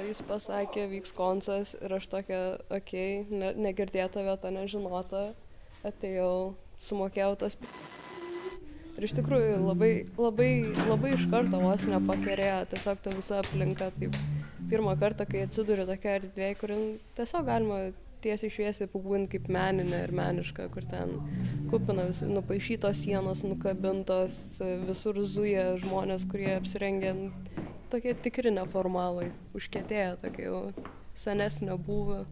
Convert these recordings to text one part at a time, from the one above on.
jis pasakė, vyks koncas ir aš tokia, okei, negirdėta vieta, nežinota, atėjau, sumokėjau tos ir iš tikrųjų labai iš karto vos nepakerėjo, tiesiog ta visa aplinka, taip pirmą kartą, kai atsiduri tokia erdvėje, kur tiesiog galima tiesiai šviesiai pabūnti kaip meninė ir meniška, kur ten kupina visi nupaišytos sienos, nukabintos, visur zuja žmonės, kurie apsirengę tokie tikri neformalai, užkietėję, tokie jau senesnio būvio.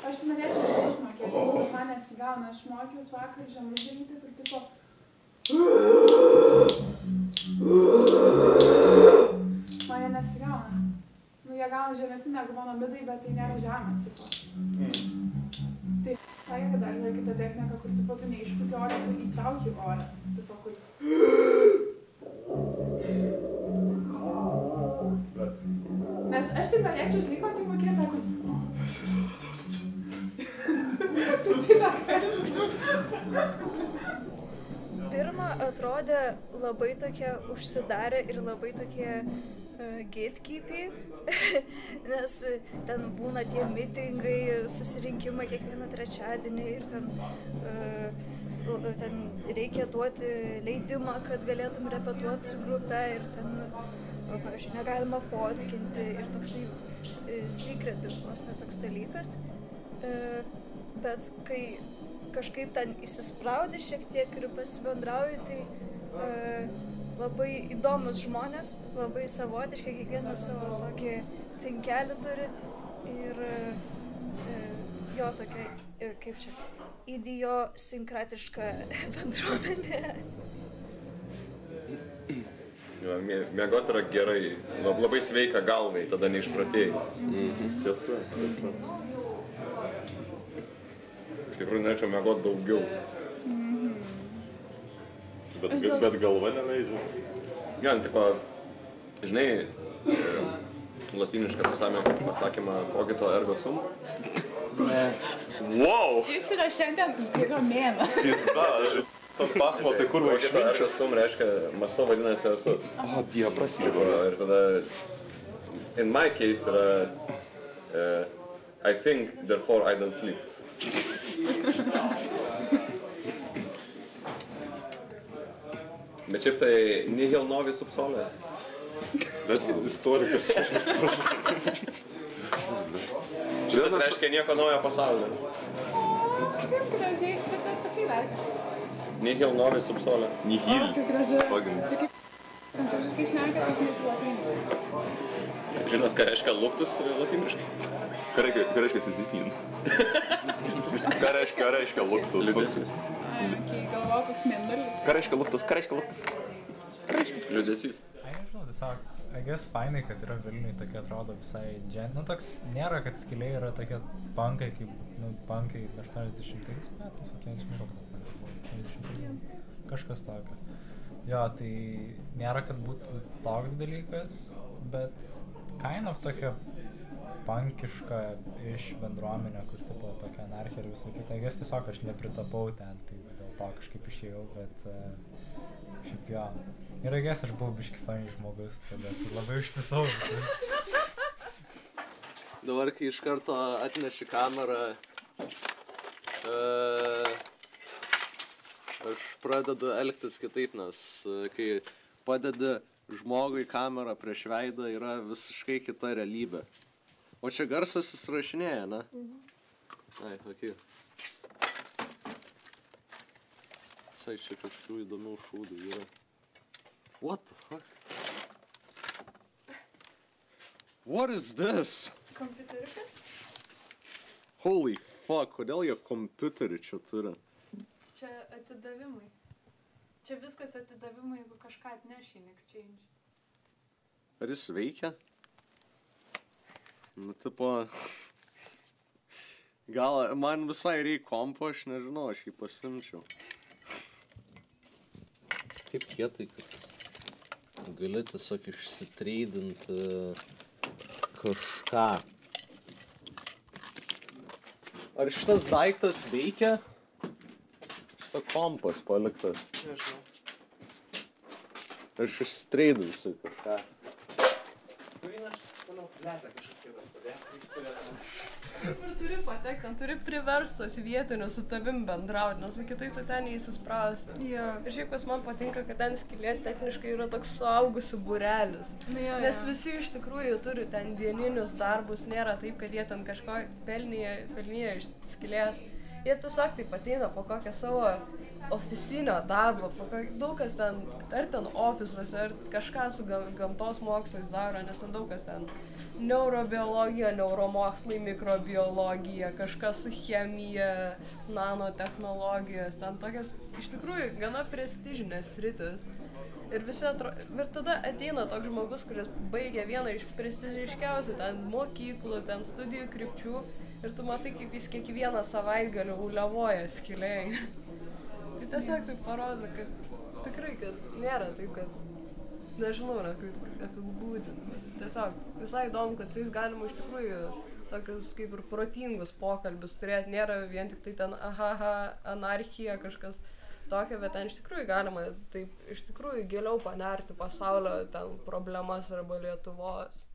Aš tai norėčiau žemus mokėti, bet man nesigauna. Aš mokiaus vakar žemus daryti, kur tipo... Man jie nesigauna. Nu, jie gauna žemesni negu mano midai, bet tai nėra žemas, tipo. Tai sakė, kad dar yra kita technika, kur tipo tu neišputi orą, tu įtrauki orą. Tipo, kur... Nes aš tai norėčiau, žinai, kokį mokėtą, kur... Pirma atrodė labai tokie užsidarę ir labai tokie gatekeepy, nes ten būna tie mitingai, susirinkimai kiekvieną trečiadienį ir ten reikia duoti leidimą, kad galėtum repetuoti su grupe ir ten, pavyzdžiui, negalima fotkinti ir toksai secretive, vos ne toks dalykas. Bet kai kažkaip ten įsispraudi šiek tiek ir pasibendrauji, tai labai įdomus žmonės, labai savotiškai, kiekvienas savo tokį cinkelį turi ir jo tokia, kaip čia, idiosinkratiška bendruomenė. Miegot yra gerai, labai sveika galvai, tada neišprotėjai. Tiesa. Iš tikrųjų, norėčiau miegot daugiau. Bet galva neleidžia. Gan, tipo, žinai, latinišką pasakymą cogito ergo sum? Wow! Jis yra šiandien romėna. Pizda, tas Bachmo, tai kur cogito ergo sum reiškia, mąsto vadinasi esu. O, Dieve, prasidėjo. Ir tada, in my case yra, I think, therefore I don't sleep. Bet šiaip tai nihil novi sub sole. Bet istorikas. Šitas reiškia nieko naujo pasaulyje. Kaip gražiai, bet dar pasiverkia. Nihil novi sub sole. Nihil. Kaip gražiai. Čia kaip prancūziškai šneka, tai žinai latiniškai. Žinot, ką reiškia luktus latiniškai? Ką reiškia sizifin? Ką reiškia luktus? Liūdesys. Galvojau, koks mėnulis. Ką reiškia luktus? Liūdesys. Nežinau, tiesiog, I guess fainai, kad yra Vilniui tokia atrodo visai nu toks, nėra, kad Skylėje yra tokie punkai, kaip, punkai 80 metais, 70 metų, kažkas tokio. Jo, tai nėra, kad būtų toks dalykas, bet kind of tokia punkiška iš bendruomenė, kur tipo tokia anarchija ir visą kitą. I guess tiesiog aš nepritapau ten, tai dėl to kažkaip išėjau, bet šiaip jo. Ir I guess aš buvau biški funny žmogus, tada tai labai užpisau visus. Dabar, kai iš karto atneši kamerą, aš pradedu elgtis kitaip, nes kai padedi žmogui kamerą prieš veidą, yra visiškai kita realybė. O čia garsas įsirašinėja, ne? Ai, okei. Visai čia kažkokių įdomių šūdų yra. What the fuck? What is this? Kompiuteriukas? Holy fuck, kodėl jie kompiuterį čia turi? Čia atidavimai. Čia viskas atidavimai, jeigu kažką atneši in exchange. Ar jis veikia? Nu, tipo... Gal man visai reikia kompo, aš nežinau, aš jį pasimčiau. Kaip kietai, kad gali tiesiog išsitreidinti kažką. Ar šitas daiktas veikia? Šitas kompas paliktas. Nežinau. Aš išsitreidinsiu kažką. Kurį aš, manau, lėtą kažkas kitas padėti, jis turėtų. Ir turi patekti, ten turi priverst tos vietinius su tavim bendrauti, nes kitaip tu ten neįsisprausi. Jo. Ir šiaip kas man patinka, kad ten skylė techniškai yra toks suaugusių būrelis. Nes visi iš tikrųjų turi ten dieninius darbus, nėra taip, kad jie ten kažko pelnyje iš skylės. Jie tiesiog taip ateina po kokią savo ofisinio darbo, daug kas ten, ar ten ofisuose, ar kažką su gamtos mokslais daro, nes ten daug kas ten neurobiologija, neuromokslai, mikrobiologija, kažkas su chemija, nanotechnologijos, ten tokias iš tikrųjų gana prestižinės sritis. Ir tada ateina toks žmogus, kuris baigia vieną iš prestižiškiausių ten mokyklų, ten studijų krypčių ir tu matai, kaip jis kiekvieną savaitgalį uliavoja skylėj. Tai tiesiog tai parodo, kad tikrai, kad nėra taip, kad nežinau, kaip apibūdinti. Tiesiog visai įdomu, kad su jais galima iš tikrųjų tokius kaip ir protingus pokalbius turėti. Nėra vien tik tai ten anarchija kažkas tokio, bet ten iš tikrųjų galima taip iš tikrųjų giliau panerti pasaulio ten problemas arba Lietuvos.